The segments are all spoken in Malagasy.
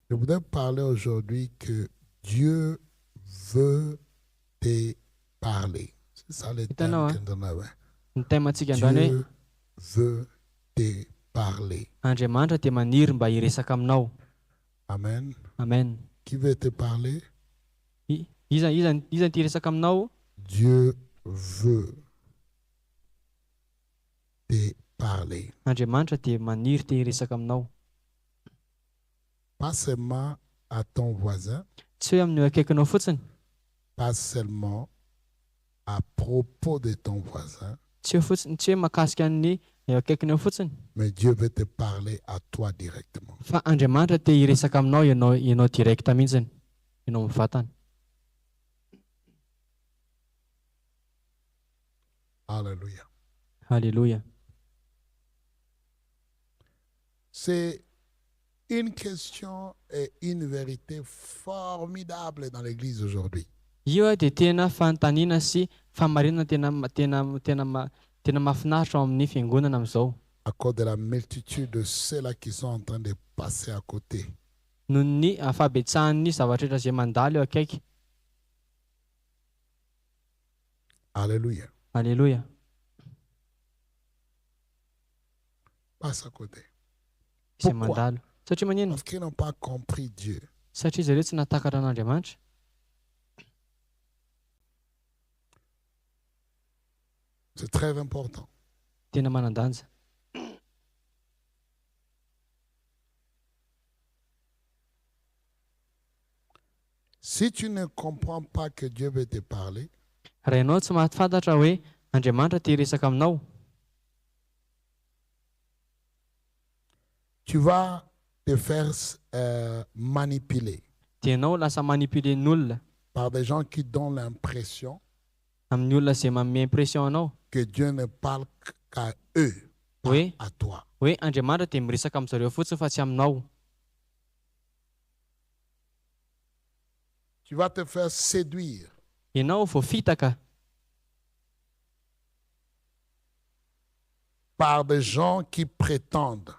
Je voudrais parler aujourd'hui que Dieu veut te parler. C'est ça le thème Hitanao que nous avons. ny temantsika androany hoe Dieu veut te parler. Andriamanitra dia maniry mba hiresaka aminao. Amen. Amen. Qui veut te parler? Iza ty hiresaka aminao? Dieu veut te parler. Andriamanitra dia maniry te hiresaka aminao. Pas seulement à ton voisin, Tsy hoe amin'ny akaikinao fotsiny, pas seulement à propos de ton voisin, tsy hoe mahakasika ny akaikinao fotsiny, mais Dieu veut te parler à toi directement. fa Andriamanitra te hiresaka aminao ianao direkta mihitsiny, ianao mivatana. Alléluia. Alléluia. C'est une question et une vérité formidable dans l'Église aujourd'hui. Io dia tena fanontaniana sy famarinana tena mahafinaritra ao amin'ny fiangonana amin'izao. À cause de la multitude de ceux-là qui sont en train de passer à côté. Noho ny fahabetsahan'ny zavatra rehetra izay mandalo eo akaiky. Alléluia. Alléluia. Passe à côté. Izay Pourquoi? mandalo. Satria manino? Parce qu'ils n'ont pas compris Dieu. Satria zareo tsy natakatra an'Andriamanitra. C'est très important. Tena manan-danja. Si tu ne comprends pas que Dieu veut te parler, Raha ianao tsy mahafantatra hoe Andriamanitra te hiresaka aminao, tu vas te faire manipuler dia ianao lasa manipulen'olona par des gens qui donnent l'impression amin'ny olona izay manome impression anao que Dieu ne parle qu'à eux, pas Oui. à toi. hoe Andriamanitra dia miresaka amin'izareo fotsiny fa tsy aminao. Tu vas te faire séduire Ianao voafitaka par des gens qui prétendent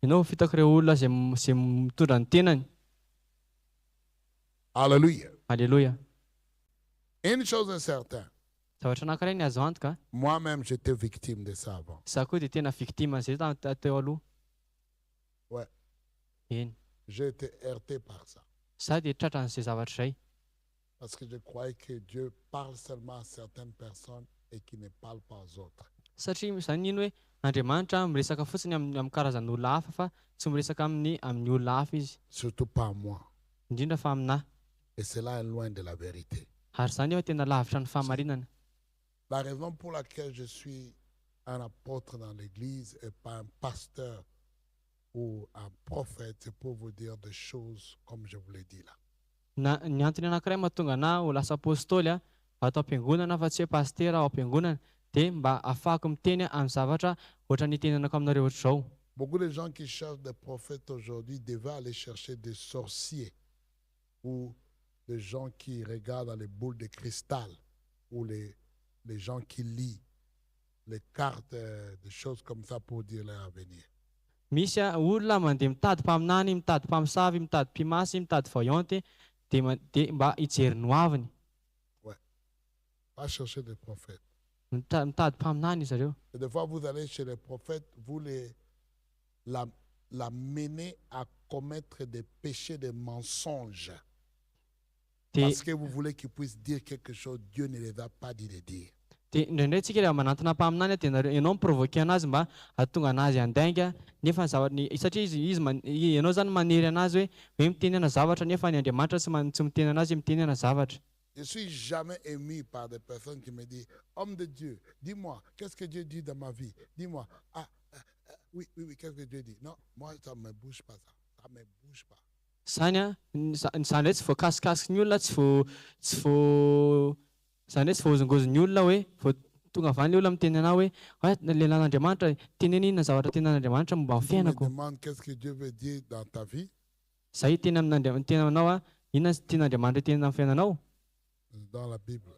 ianao voafitaka ireo olona izay mitondra ny tenany. Alléluia. Alléluia. Une chose est certaine, Zavatra anankiray ny azo antoka, moi-même j'étais victime de ça avant. izaho koa dia tena victime an'izay teo aloha. Ouais, Eny, j'ai été heurté par ça. izaho dia tratra an'izay zavatra izay. Parce que je croyais que Dieu parle seulement à certaines personnes et qu'il ne parle pas aux autres. Satria izany ino hoe Andriamanitra miresaka fotsiny amin'ny karazan'olona hafa fa tsy miresaka amin'ny olona hafa izy, Surtout pas à moi. indrindra fa aminahy. Et cela est loin de la vérité. Ary izany efa tena lavitra ny fahamarinana. La raison pour laquelle je suis un apôtre dans l'église et pas un pasteur ou un prophète, c'est pour vous dire des choses comme je vous l'ai dit là. Ny antony anankiray mahatonga anahy ho lasa apôstôly ato am-piangonana fa tsy hoe pastera ao am-piangonana dia mba ahafahako miteny amin'ny zavatra ohatra ny tenanako aminareo ohatr'izao. Beaucoup de gens qui cherchent des prophètes aujourd'hui devaient aller chercher des sorciers ou des gens qui regardent dans les boules de cristal ou les gens qui lisent les cartes, des choses comme ça pour dire leur avenir. Misy olona mandeha mitady mpaminany, mitady mpamosavy, mitady mpimasy, mitady voyante dia mba hijery ny hoaviny. Ouais. Pas chercher des prophètes. Mitady mpaminany izy ireo. Et des fois, vous allez chez les prophètes, vous la menez à commettre des péchés, des mensonges. Parce que vous voulez qu'ils puissent dire quelque chose, Dieu ne les a pas dit de dire. Dia indraindray tsika rehefa manantona mpaminany dia ianao miprovoke anazy mba hahatonga anazy handainga nefa ny zavatra satria ianao zany manery anazy hoe miteny ana zavatra nefa ny Andriamanitra tsy miteny anazy miteny ana zavatra. Je suis jamais ému par des personnes qui me disent, homme de Dieu, dis-moi, qu'est-ce que Dieu dit dans ma vie? Dis-moi, oui, qu'est-ce que Dieu dit? Non, moi, ça ne me bouge pas ça. Ça ne me bouge pas. Zany ndray tsy voakasikasiky ny olona, zany hoe tsy voazongozon'ny olona hoe tonga avy any le olona miteny anao hoe lehilahin'Andriamanitra teneny inona zavatra tenan'Andriamanitra momba ny Tu me fiainako. demandes qu'est-ce que Dieu veut dire dans ta vie? Zay teny aminao inona tenan'Andriamanitra teny amin'ny fiainanao Dans la Bible.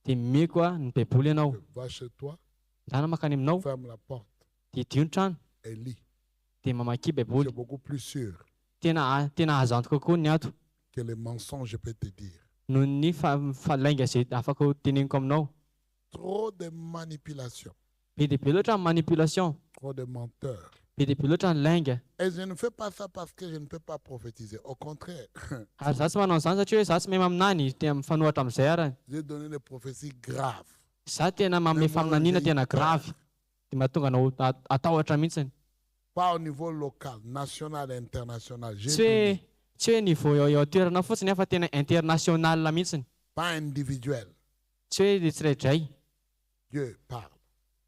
dia meko ny baiboly ianao. Va chez toi, Dana makany aminao ferme la porte dia dio ny trano et lis. dia mamaky C'est baiboly. beaucoup plus sûr. tena azo antoka kokoa ny ato que les mensonges, je peux te dire. noho ny falainga izay afaka ho teneniko aminao. Trop de manipulation, Be dia be loatra ny manipulation, trop de menteurs. be dia be loatra ny lainga. Et je ne fais pas ça parce que je ne peux pas prophétiser. Au contraire, Ary za tsy manao an'izany satria hoe za tsy mahay maminany tena mifanohatra amin'izay arany. j'ai donné des prophéties graves. Za tena manome faminaniana tena gravy dia mahatonga anao atahotra mihitsiny. Pas au niveau local, national et international. J'ai Tsy donné, hoe tsy hoe niveau eo toerana fotsiny afa tena international mihitsiny. pas individuel. Tsy hoe tsirairay. Dieu parle.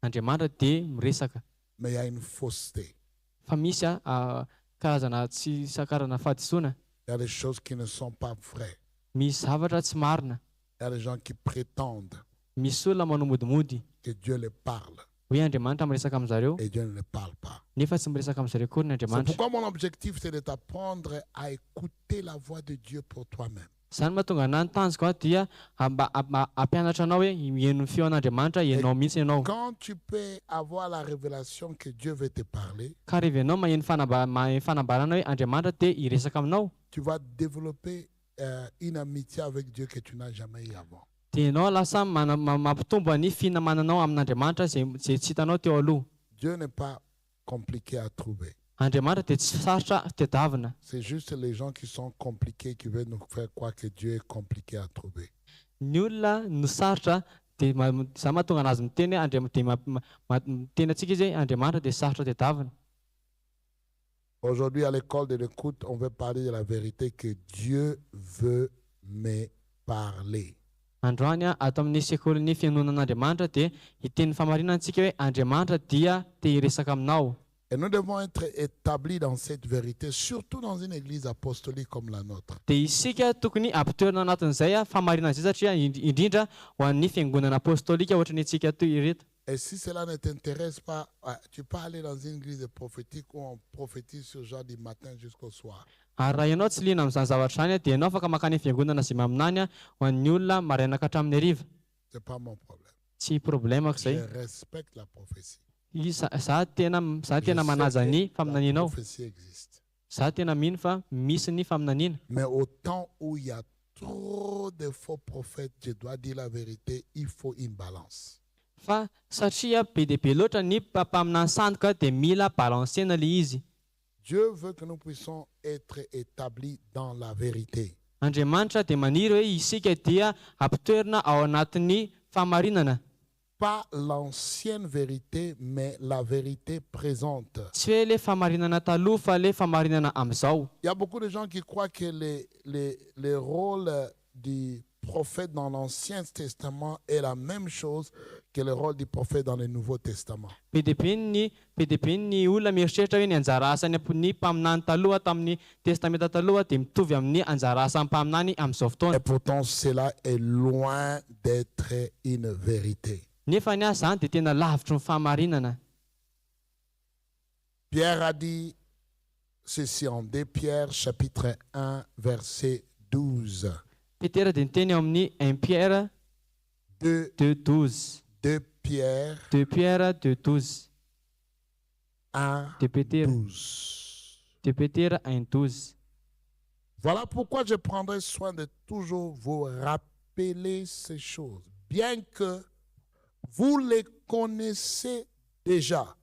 Andriamanitra dia miresaka. Mais il y a une fausseté. Fa misy karazana tsy isan-karazana fahadisoana. Il y a des choses qui ne sont pas vraies. Misy zavatra tsy marina. Il y a des gens qui prétendent Misy olona manamodimody que Dieu les parle hoe Andriamanitra miresaka amin'izareo et Dieu ne les parle pas. nefa tsy miresaka amin'izareo koa ny C'est Andriamanitra. pourquoi mon objectif, c'est de t'apprendre à écouter la voix de Dieu pour toi-même. Izany mahatonga anahy ny tanjoko dia ampianatra anao hoe mihaino ny feon'Andriamanitra ianao mihitsy ianao. Quand tu peux avoir la révélation que Dieu veut te parler, Ka rehefa ianao maheno fanambarana hoe Andriamanitra dia hiresaka aminao, tu vas développer une amitié avec Dieu que tu n'as jamais eu avant. dia ianao lasa mampitombo ny finamananao amin'Andriamanitra zay tsy hitanao teo aloha. Dieu n'est pas compliqué à trouver. Andriamanitra dia tsy sarotra tadiavina. C'est juste les gens qui sont compliqués qui veulent nous faire croire que Dieu est compliqué à trouver. Ny olona no sarotra dia za mahatonga anazy miteny hoe miteny antsika izy hoe Andriamanitra dia sarotra tadiavina. Aujourd'hui, à l'école de l'écoute, on veut parler de la vérité que Dieu veut me parler. Androany ato amin'ny sekolin'ny fianonan'Andriamanitra dia hiteny famarinana antsika hoe Andriamanitra dia te hiresaka aminao. Et nous devons être établis dans cette vérité, surtout dans une église apostolique comme la nôtre. Dia isika tokony ampitoerana anatin'izay famarinana izay satria indrindra ho an'ny fiangonana apostolika ohatran'ny antsika ireto. Et si cela ne t'intéresse pas, tu peux aller dans une église prophétique où on prophétise ce genre du matin jusqu'au soir. Ary raha ianao tsy liana amin'izany zavatra izany dia ianao afaka makany fiangonana izay maminany ho an'ny olona maraina ka hatramin'ny hariva. Ce n'est pas mon problème. Tsy problemako Je izay. respecte la prophétie. Za tena manaja ny La faminanianao. prophétie existe. Za tena mino fa misy ny faminaniana. Mais au temps où il y a trop de faux prophètes, je dois dire la vérité, il faut une balance. Fa satria be dia be loatra ny mpaminany sandoka dia mila balansena ilay izy. Dieu veut que nous puissions être établis dans la vérité. Andriamanitra dia maniry hoe isika dia ampitoerana ao anatin'ny famarinana. Pas l'ancienne vérité, mais la vérité présente. Tsy hoe le famarinana taloha fa le famarinana amin'izao. Il y a beaucoup de gens qui croient que le rôle du prophète dans l'Ancien Testament est la même chose que le rôle du prophète dans le Nouveau Testament. Be dia be ny olona mieritreritra hoe ny anjara asany ny mpaminany taloha tamin'ny testamenta taloha dia mitovy amin'ny anjara asan'ny mpaminany amin'izao fotoana. Et pourtant, cela est loin d'être une vérité. Nefa ny izany dia tena lavitry ny famarinana. Pierre a dit ceci en 2 Pierre chapitre 1 verset 12. Petera dia niteny ao amin'ny 1 Pierre 2:12. 2 Pierre 2 Pierre 2:12. 1 2 Petera 12. 2 Petera 1:12. Voilà pourquoi je prendrai soin de toujours vous rappeler ces choses, bien que vous les connaissez déjà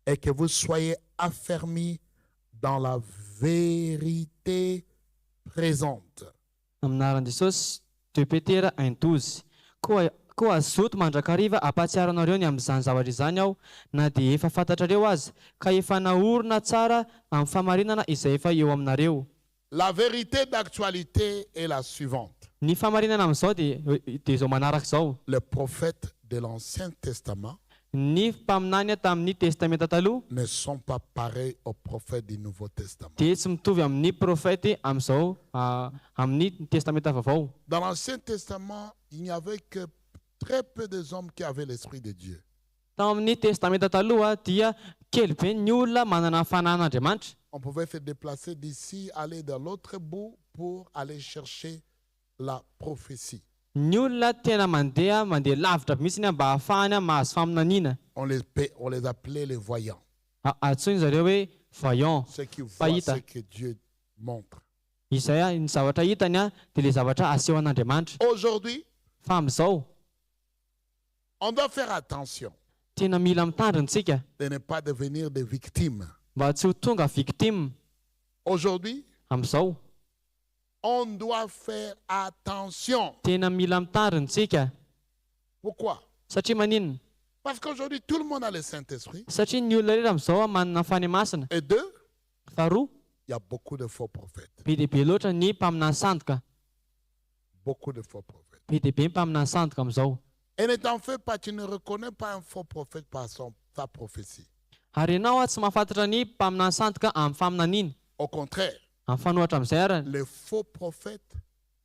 et que vous soyez affermis dans la vérité présente. Aminaran'i Jesosy 2 Petera 1:12. Koa azoto mandrakariva ampatsiaranareo ny amin'izany zavatra izany aho na dia efa fantatrareo aza ka efa naorina tsara amin'ny famarinana izay efa eo aminareo. La vérité d'actualité est la suivante. Ny famarinana amin'izao dia izao manaraka izao. Les prophètes de l'Ancien Testament Ny mpaminany tamin'ny testamenta taloha ne sont pas pareils aux prophètes du Nouveau Testament. dia tsy mitovy amin'ny profety amin'izao amin'ny testamenta vaovao. Dans l'Ancien Testament, il n'y avait que très peu des hommes qui avaient l'Esprit de Dieu. Tao amin'ny testamenta taloha dia kely be ny olona manana fanan'Andriamanitra. On pouvait se déplacer d'ici, aller dans l'autre bout pour aller chercher la prophétie. Ny olona tena mandeha lavitra mihitsy mba ahafahany mahazo faminaniana. On les appelait les voyants. Antsoiny zareo hoe voyant, Ceux qui voient Fahita. ce que Dieu montre. Izay ny zavatra hitany dia ilay zavatra aseho an'Andriamanitra. Aujourd'hui, Fa amin'izao on doit faire attention tena mila mitandrina isika de ne pas devenir des victimes. mba tsy ho tonga victime. Aujourd'hui, Amin'izao on doit faire attention. tena mila mitandrina isika. Pourquoi? Satria maninona? Parce qu'aujourd'hui, tout le monde a le Saint-Esprit. Satria ny olona rehetra amin'izao manana fany masina. Et deux, Faharoa, il y a beaucoup de faux prophètes. be dia be loatra ny mpaminany sandoka. Beaucoup de faux prophètes. Be dia be ny mpaminany sandoka amin'izao. Et ne t'en fais pas, tu ne reconnais pas un faux prophète par sa prophétie. Ary ianao tsy mahafantatra ny mpaminany sandoka amin'ny faminaniana. Au contraire, Amin'ny fanohatra amin'izay arany, les faux prophètes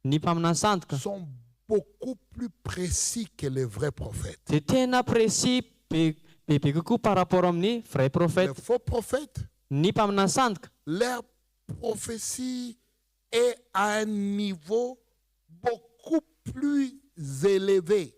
ny mpaminany sandoka sont beaucoup plus précis que les vrais prophètes. dia tena précis be kokoa par rapport amin'ny vrai Les prophète. faux prophètes, Ny mpaminany sandoka leur prophétie est à un niveau beaucoup plus élevé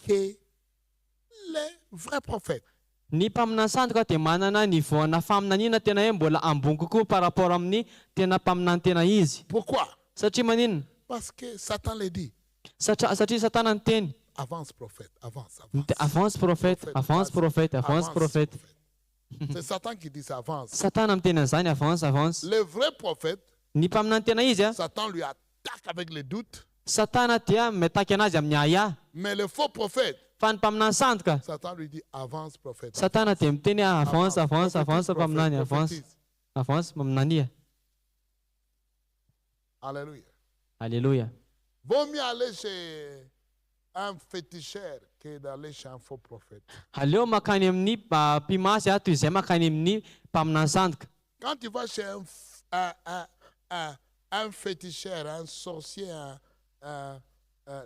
que les vrais prophètes. ny mpaminany sandoka dia manana nivoana faminaniana tena hoe mbola ambony kokoa par rapport amin'ny tena mpaminany tena izy. Pourquoi? Satria maninona? Parce que Satan le dit. Satria Satana ny teny Avance prophète, avance, avance prophète, avance prophète, avance prophète. C'est Satan qui dit ça, avance. Satana miteny an'izany avance avance. Le vrai prophète, Ny mpaminany tena izy Satan lui attaque avec les doutes. Satana dia mitaky anazy amin'ny aya. Mais le faux prophète, Fa ny mpaminany sandoka, Satan lui dit avance prophète. Satana dia miteny avance avance avance Prophétise, mpaminany avance prophétise. avance mpaminany. Alléluia. Alléluia. Vaut mieux aller chez un féticheur que d'aller chez un faux prophète. Aleo makany amin'ny mpimasy toy izay makany amin'ny mpaminany sandoka. Quand tu vas chez un féticheur, un sorcier,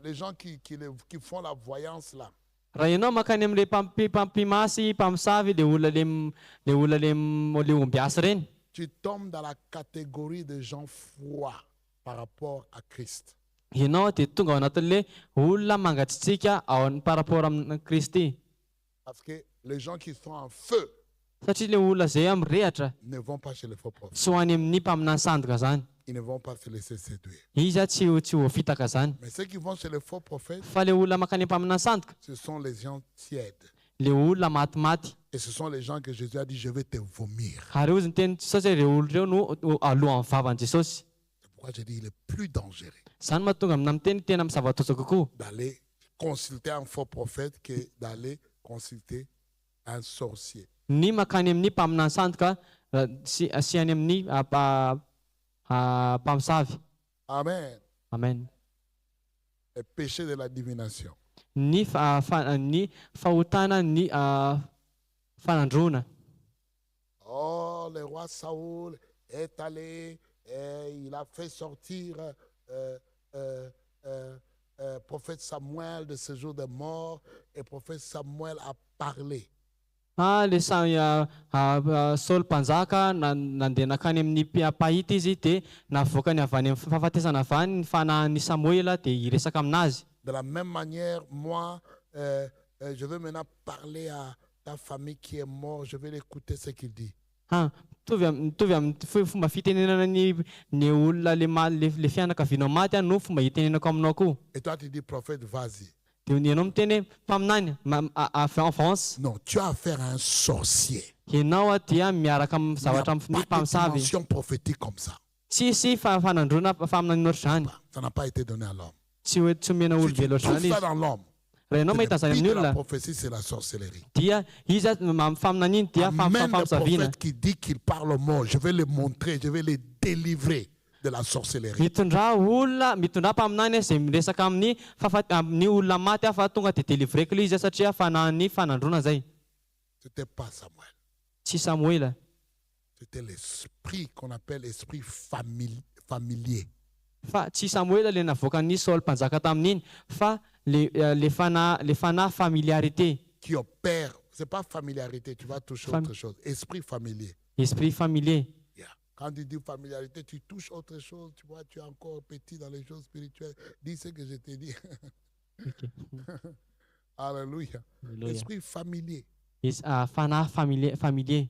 les gens qui font la voyance là, Raha ianao makany amin'ilay mpampimasy mpamosavy le olona le ombiasy reny, tu tombes dans la catégorie de gens froids par rapport à Christ. ianao dia tonga ao anatin'ilay olona mangatsitsika par rapport amin'ny Kristy. Parce que les gens qui sont en feu Satria le olona izay mirehatra ne vont pas chez les faux prophètes. tsy ho any amin'ny mpaminany sandoka zany. Ils ne vont pas se laisser séduire. Izy tsy ho fitaka zany. Mais ceux qui vont chez les faux prophètes, Fa le olona makany mpaminany sandoka, ce sont les gens tièdes. le olona matimaty. Et ce sont les gens que Jésus a dit, je vais te vomir. Ary io ny teny Jesosy hoe ireo olona ireo no alohan'ny vavan'i Jesosy. C'est pourquoi j'ai dit, il est plus dangereux Zany mahatonga amina miteny tena misavatosa kokoa d'aller consulter un faux prophète que d'aller consulter un sorcier. ny makany amin'ny mpaminany sandoka sy any amin'ny mpamosavy. Amen. Amen. Le péché de la divination. Ny fahotana ny fanandrona. Oh, le roi Saoul est allé et il a fait sortir prophète Samuel de ce jour de mort et prophète Samuel a parlé. Le Saoly mpanjaka nandeha nakany amin'ny pahita izy dia navoaka ny avy any amin'ny fahafatesana avy any ny fanahin'ny Samuela dia hiresaka aminazy. De la même manière, moi, je vais maintenant parler à ta famille qui est morte, je vais l'écouter ce qu'il dit. Mitovy amin'ny fomba fitenenana ny olona le fianakavianao maty no fomba hitenenako aminao koa. Et toi, tu dis, prophète, vas-y. Dia ianao miteny hoe mpaminany avance. Non, tu as affaire à un sorcier. Ianao dia miaraka amin'ny zavatra Il n'y amin'ny a pas de mpamosavy. dimension prophétique comme ça. Tsisy fanandrona faminany ohatry zany. Ça n'a pas été donné à l'homme. Tsy omena Si olobe tu loatra trouves zany ça izy. dans l'homme, Raha ianao mahita le zany but amin'ny de la olona prophétie, c'est la sorcellerie. dia izy faminaniny dia Même le fahasaviana. prophète qui dit qu'il parle aux morts, je vais les montrer, je vais les délivrer de la sorcellerie. Mitondra mpaminany izay miresaka amin'ny olona maty fa tonga dia délivreko ilay izy satria fanahany fanandrona zay. C'était pas Samuel. Tsy Samuela. C'était l'esprit qu'on appelle esprit familier. Fa tsy Samuela le navoaka ny Saoly mpanjaka tamin'iny fa le fanahy familiarité. Qui opère, c'est pas familiarité, tu vas toucher autre chose. Esprit familier. Esprit familier. Yeah. Quand tu dis familiarité, tu touches autre chose, tu vois, tu es encore petit dans les choses spirituelles. Dis ce que je t'ai dit. Okay. Alléluia. Esprit familier. Fanahy familier.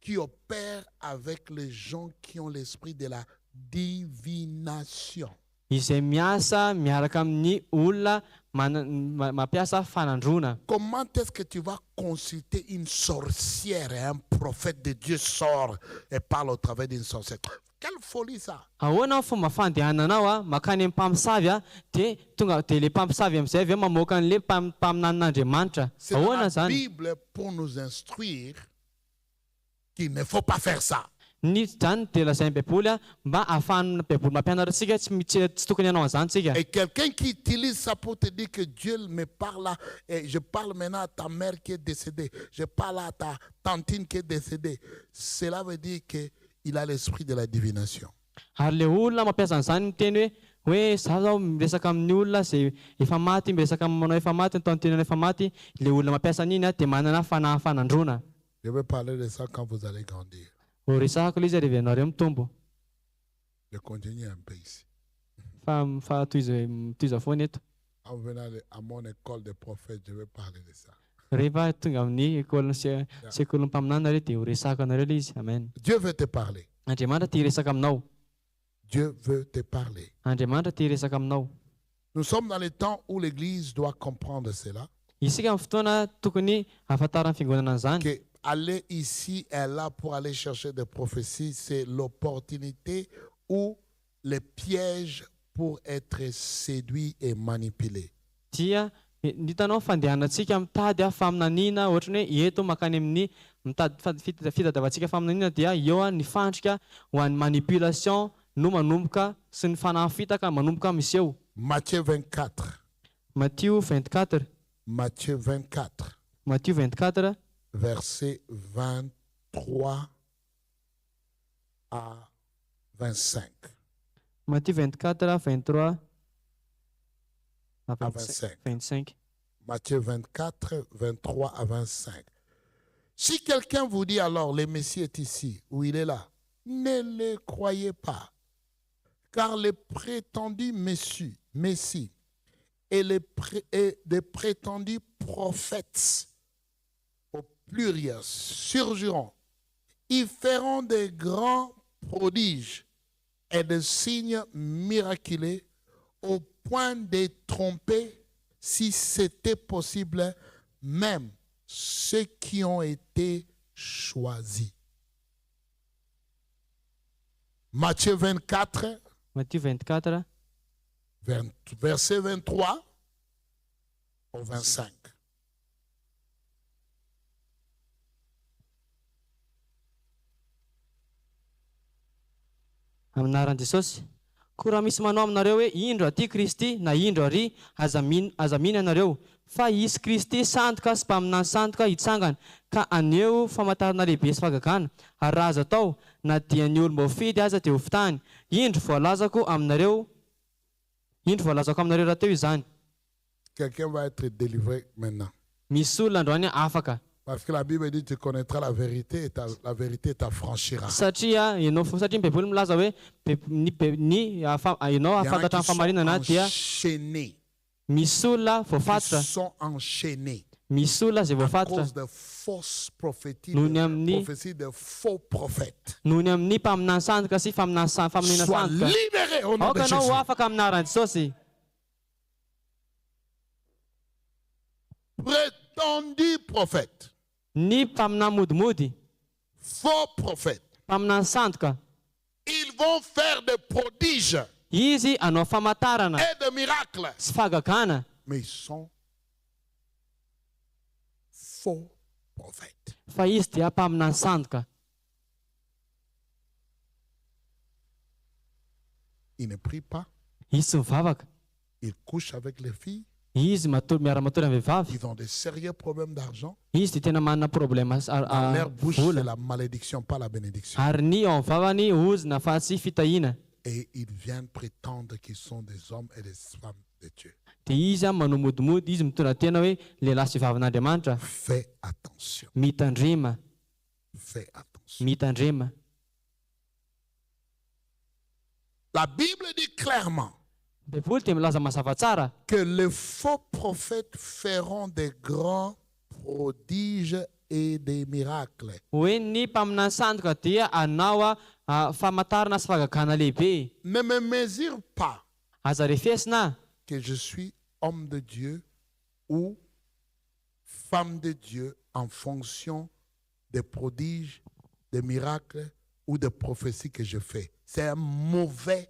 Qui opère avec les gens qui ont l'esprit de la divination. izay miasa miaraka amin'ny olona mampiasa fanandrona. Comment est-ce que tu vas consulter une sorcière et un prophète de Dieu sort et parle au travers d'une sorcière? Quelle folie ça! Ahoana ny fomba fandehananao makany amin'ny mpamosavy dia tonga dia le mpamosavy amin'izay avy eo mamoaka an'le mpaminan'Andriamanitra. C'est dans Ahoana la zany? Bible pour nous instruire qu'il ne faut pas faire ça. Ny zany dia lazain'ny Baiboly mba ahafahan'ny Baiboly mampianatra antsika tsy tokony hanao an'izany tsika. Et quelqu'un qui utilise ça pour te dire que Dieu me parle là, et je parle maintenant à ta mère qui est décédée, je parle à ta tantine qui est décédée, cela veut dire qu'il a l'esprit de la divination. Ary le olona mampiasa an'izany miteny hoe zaho zao miresaka amin'ny olona izay efa maty, miresaka amin'ny manao efa maty, ny tantenana efa maty, le olona mampiasa an'iny dia manana fanandrona. Je vais parler de ça quand vous allez grandir. Ho resahako ilay izy rehefa ianareo mitombo. Je continue un peu ici. Fa toiza foana eto. En venant à mon école de prophète, je vais parler de ça. Rehefa tonga amin'ny sekoly mpaminana re dia ho resahako anareo ilay izy. Amen. Dieu veut te parler. Andriamanitra tia resaka aminao. Dieu veut te parler. Andriamanitra tia resaka aminao. Nous sommes dans le temps où l'Église doit comprendre cela. Isika amin'ny fotoana tokony ahafantarany fiangonana an'izany. Que aller ici et là pour aller chercher des prophéties, c'est l'opportunité ou le piège pour être séduit et manipulé. Dia hitanao fandehanantsika mitady faminaniana ohatra ny hoe eto makany amin'ny mitady fitadiavantsika faminaniana dia eo ny fandrika ho an'ny manipulation no manomboka sy ny fanafitaka manomboka miseho. Matthieu 24. Matthieu 24. Matthieu 24. Matthieu 24. Versets 23 à 25. Matthieu 24, 23 à 25. Matthieu 24, 23 à 25. Si quelqu'un vous dit alors, le Messie est ici, ou il est là, ne le croyez pas. Car les prétendus Messie et des prétendus prophètes, au pluriel, surgiront. Ils feront des grands prodiges et des signes miraculeux au point de tromper, si c'était possible, même ceux qui ont été choisis. Matthieu 24, Matthieu 24, verset 23 au 25. Aminaran'i Jesosy. Koa raha misy manao aminareo hoe indro aty Kristy na indro ary aza mino ianareo fa isy Kristy sandoka sy mpaminany sandoka hitsangana ka aneo famantarana lehibe sy fahagagana ary raha azo atao na dia ny olomba fidy aza dia ho fitahany. Indro voalazako aminareo raha teo izany. Quelqu'un va être délivré maintenant. Misy olona androany afaka. Parce que la Bible dit tu connaîtras la vérité et la vérité t'affranchira. Satria ny Baiboly milaza hoe ianao afantatra ny famarinana dia misy olona voafatotra. Ils sont enchaînés. Misy olona izay À voafatotra cause de fausses prophéties, prophéties de faux prophètes. noho ny amin'ny mpaminany sandoka sy faminana Sois sandoka. libéré au nom de Aoka anao Jésus. ho afaka amin'ny anaran'i Jesosy. Prétendus prophètes, Ny mpaminany modimody, faux prophètes, mpaminany sandoka, ils vont faire des prodiges izy anao famantarana et des miracles. sy fahagagana. Mais ils sont faux prophètes. Fa izy dia mpaminany sandoka. Ils ne prient pas, Izy tsy mivavaka. ils couchent avec les filles, Izy miara-matory amin'ny vehivavy. ils ont de sérieux problèmes d'argent. Izy dia tena manana problème Dans leur bouche, c'est vola. la malédiction, pas la bénédiction. Ary ny ao amin'ny vavany ozina fa tsy fitahina. Et ils viennent prétendre qu'ils sont des hommes et des femmes de Dieu. Dia izy manao modimody, izy mitondra tena hoe lehilahy sy vehivavyn'Andriamanitra. Fais attention. Mitandrema, Fais attention. mitandrema. La Bible dit clairement Baiboly dia milaza mazava tsara que les faux prophètes feront des grands prodiges et des miracles. hoe ny mpaminany sandoka dia anao famantarana sy fagagana lehibe. Ne me mesure pas Aza refesina que je suis homme de Dieu ou femme de Dieu en fonction des prodiges, des miracles ou des prophéties que je fais. C'est un mauvais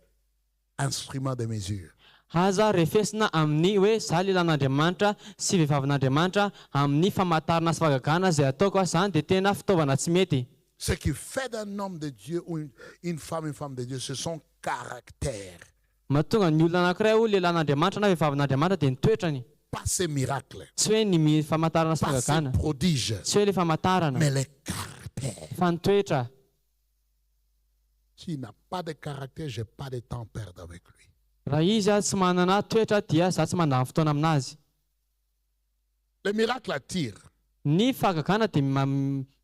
instrument de mesure. aza refesina amin'ny hoe za lehilahin'Andriamanitra sy vehivavyn'Andriamanitra amin'ny famantarana sy fagagana zay ataoko zany dia tena fitaovana tsy mety. Ce qui fait d'un homme de Dieu ou une femme de Dieu, c'est son caractère, Mahatonga ny olona anankiray ho lehilahin'Andriamanitra na vehivavyn'Andriamanitra dia ny toetrany. pas ses miracles, Tsy hoe ny famantarana sy pas ses fagagana, prodiges, tsy hoe le famantarana, mais le caractère. fa ny toetra. S'il n'a pas de caractère, je n'ai pas de temps à perdre avec lui. Raha izy tsy manana toetra dia za tsy mandany fotoana aminazy. Le miracle attire. Ny fagagana dia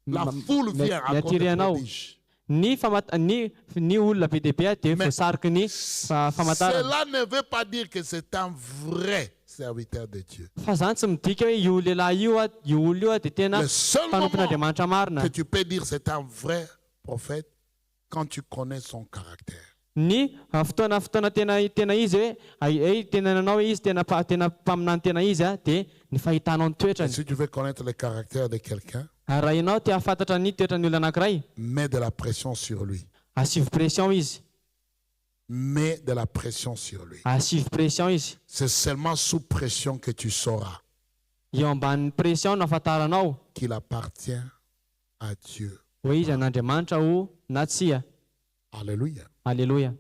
La foule vient à cause miatiry des anao. prodiges. Ny olona be dia be dia Mais voasariky ny famantarana. cela ne veut pas dire que c'est un vrai serviteur de Dieu. Fa zany tsy midika hoe io lehilahy io olona io dia tena Le seul mpanompon'Andriamanitra marina. que tu peux dire c'est un vrai prophète quand tu connais son caractère. Ny fotoana tena izy hoe tena nanao hoe izy tena mpaminany tena izy dia ny fahitanao ny Et toetrany. si tu veux connaître le caractère de quelqu'un, Raha ianao te hafantatra ny toetran'ny olona anankiray, mets de la pression sur lui. asivy pression izy. Mets de la pression sur lui. Asivy pression izy. C'est seulement sous pression que tu sauras Eo ambanin'ny pression no afantaranao qu'il appartient à Dieu. hoe izy an'Andriamanitra ho na tsia. Alléluia. Alléluia.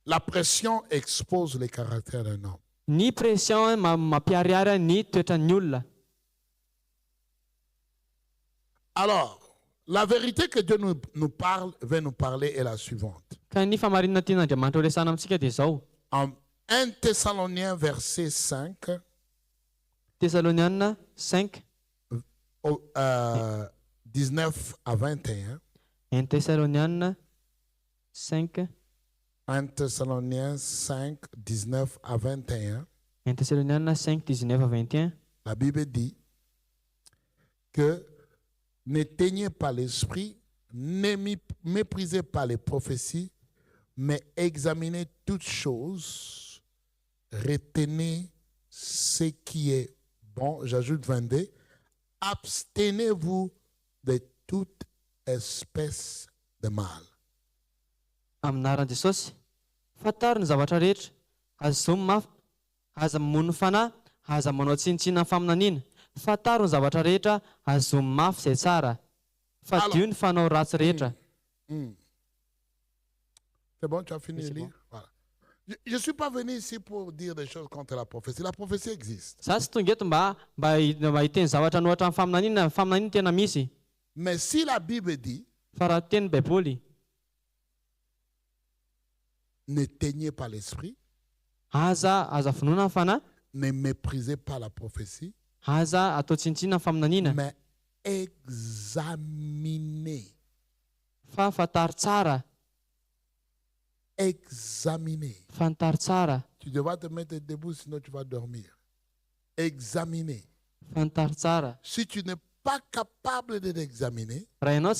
La pression expose le caractère d'un homme. Ny pression mampiharihary ny toetran'ny olona. Alors, la vérité que Dieu veut nous parler est la suivante. Ka ny famarinana tian'Andriamanitra ho resana amintsika dia izao. En 1 Thessaloniciens verset 5, Thessalonianina 5, 19 à 21. 1 Thessalonianina 5, 1 Thessaloniciens 5, 19 à 21. 1 Thessalonianina 5, 19 à 21. La Bible dit que n'éteignez pas l'esprit, ne méprisez pas les prophéties, mais examinez toutes choses, retenez ce qui est bon. J'ajoute 22. Abstenez-vous de toute espèce de mal. Aminaran'i Jesosy, fantaro ny zavatra rehetra, aza zomy mafy, aza mamono fanahy, aza manao tsinitsinina amin'ny faminaniana. Fantaro ny zavatra rehetra, aza zomy mafy izay tsara. Fadio ny fanao ratsy rehetra. C'est bon, tu as fini de lire? Voilà. Je ne suis pas venu ici pour dire des choses contre la prophétie. La prophétie existe. Za tsy tonga eto mba hiteny zavatra nohatra amin'ny faminaniana tena misy. Mais si la Bible dit, Fa raha teny Baiboly, n'éteignez pas l'esprit, aza vonoina ny fanahy, ne méprisez pas la prophétie, aza atao tsinitsinina amin'ny faminaniana, mais examinez. fa fantaro tsara. Examinez. Fantaro tsara. Tu devras te mettre debout, sinon tu vas dormir. Examinez. Fantaro tsara. Si tu n'es pas capable de l'examiner, Raha ianao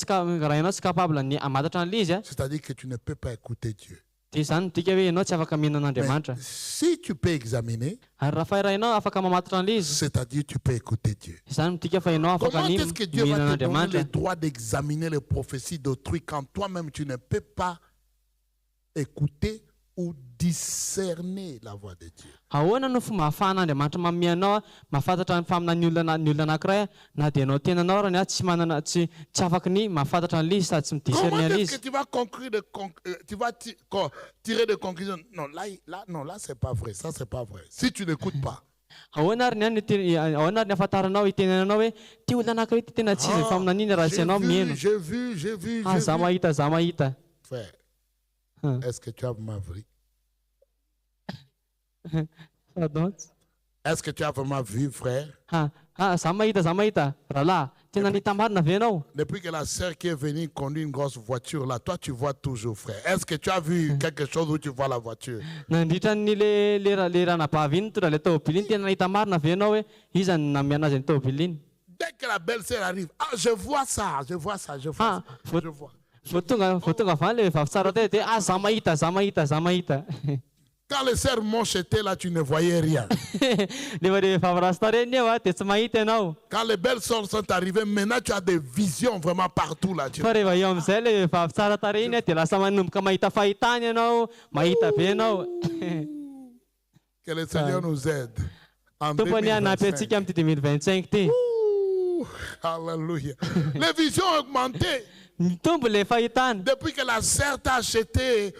tsy capable ny hamatatra an'ilay izy, c'est-à-dire que tu ne peux pas écouter Dieu. dia izany midika hoe ianao tsy afaka mihinana an'Andriamanitra. Mais si tu peux examiner, Ary raha fa ianao afaka mamatatra an'ilay izy, c'est-à-dire tu peux écouter Dieu. izany midika fa ianao afaka Comment est-ce que Dieu mihinana va te donner an'Andriamanitra. le droit d'examiner les prophéties d'autrui quand toi-même tu ne peux pas écouter ou discerner la voix de Dieu? Ahoana no fomba ahafahan'Andriamanitra manome anao mahafantatra ny faminan'ny olona anankiray, na dia anao tenanao raha tsy afaka ny mahafantatra an'ilay izy sady tsy Comment midiscerner an'ilay est-ce que izy. tu vas tirer des conclusions? Non, là c'est pas vrai. Ça, c'est pas vrai. Si tu n'écoutes pas. Ahoana ary ny ahafantaranao hitenenanao hoe ty olona anankiray ty tena tsy izy ny faminaniana raha tsy ianao mihaino. J'ai vu. Za mahita. Frère, est-ce que tu as vraiment vu? Pardon? Est-ce que tu as vraiment vu, frère? Za mahita rahalahy tena nahita marina ve ianao? Depuis que la sœur qui est venue conduit une grosse voiture là, toi tu vois toujours, frère. Est-ce que tu as vu quelque chose où tu vois la voiture? Nandritra ny le ranabavy iny mitondra le tômôbily iny tena nahita marina ve ianao hoe iza ny namiana azy ny tômôbily iny? Dès que la belle-sœur arrive, ah, je vois ça, je vois ça, je vois ça, je vois. Vao tonga avy any le vehivavy tsara teo dia za mahita. Quand les sœurs moches étaient là, tu ne voyais rien. Rehefa le vehivavy rasy tarehiny eo dia tsy mahita ianao. Quand les belles sœurs sont arrivées, maintenant tu as des visions vraiment partout là. Fa rehefa eo amin'izay le vehivavy tsara tarehiny dia lasa manomboka mahita fahitana ianao, mahita be ianao. Que le Seigneur nous aide. En Tompony hanampy 2025. antsika amin'ity 2025 ty. Alléluia. Les visions ont augmenté. Mitombo le fahitana. Depuis que la sœur t'a acheté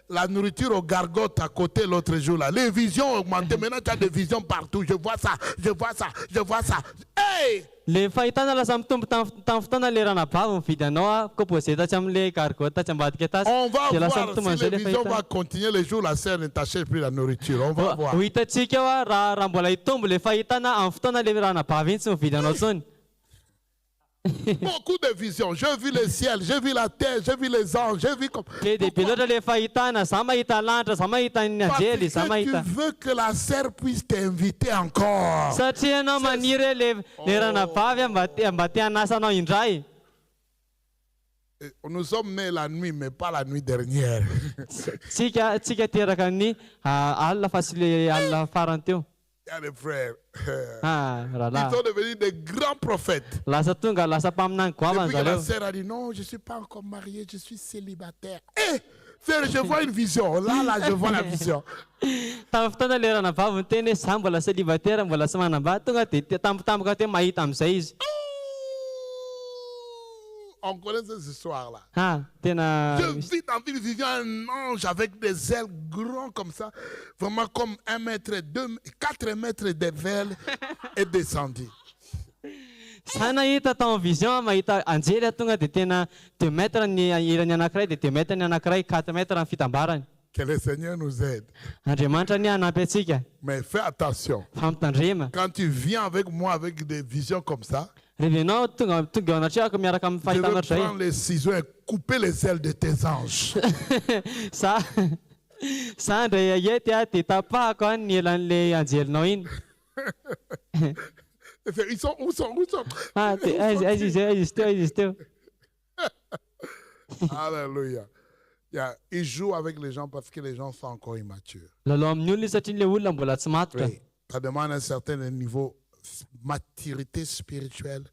la nourriture aux gargotes à côté l'autre jour là, les visions ont augmenté. Maintenant tu as des visions partout. Je vois ça, je vois ça, je vois ça. Hey! Le fahitana lasa mitombo tamin'ny fotoana le ranabavy mividy anao composé tatsy amin'le gargote tatsy ambadika tasy. On va Dia lasa voir mitombo si amin'izay les le visions fahitana. vont continuer les jours la sœur ne t'achète plus la nourriture. On va voir. Ho hitantsika eo raha mbola hitombo le fahitana amin'ny fotoana le ranabavy iny tsy mividy anao tsony. Beaucoup de visions. J'ai vu le ciel, j'ai vu la terre, j'ai vu les anges, j'ai vu comme. Be dehibe loatra le fahitana, za mahita lanitra, za mahita ny Parce anjely, za que tu mahita. veux que la sœur puisse t'inviter encore. Satria ianao maniry le ranabavy mba te hanasa anao indray. Nous sommes nés la nuit, mais pas la nuit dernière. Tsika teraka ny alina fa sy le alina farany teo. Il y a des frères. Ils Rahalahy. sont devenus des grands prophètes. Lasa mpaminany goavana Depuis que la zareo. sœur a dit non, je ne suis pas encore mariée, je suis célibataire. Eh, frère, je vois une vision. Là, je vois la vision. Tamin'ny fotoana le ranabavy miteny hoe za mbola célibataire, mbola tsy manambady, tonga dia tampotampoka teo mahita amin'izay izy. On connaît cette histoire-là. Tena Je vis dans une vision un ange avec des ailes grands comme ça, vraiment comme 1 mètre, 4 mètres d'ailes et descendu. Za nahita tao amin'ny vision mahita anjely tonga dia tena 2 mètres ny ilany anankiray dia 2 mètres ny anankiray, 4 mètres ny fitambarany. Que le Seigneur nous aide. Andriamanitra ny hanampy antsika. Mais fais attention. Fa mitandrema. Quand tu viens avec moi avec des visions comme ça, Rehefa ianao tonga eo anatrehako miaraka amin'ny je fahitana vais ohatr'izay. prendre les ciseaux et couper les ailes de tes anges. Za indray ety dia tapahako ny elan'le anjelinao iny. Ils sont où sont? Aiza izy teo. Alléluia. Ils jouent avec les gens parce que les gens sont encore immatures. Lalao amin'ny olona satria le olona mbola tsy matotra. Oui. Ça demande un certain niveau maturité spirituelle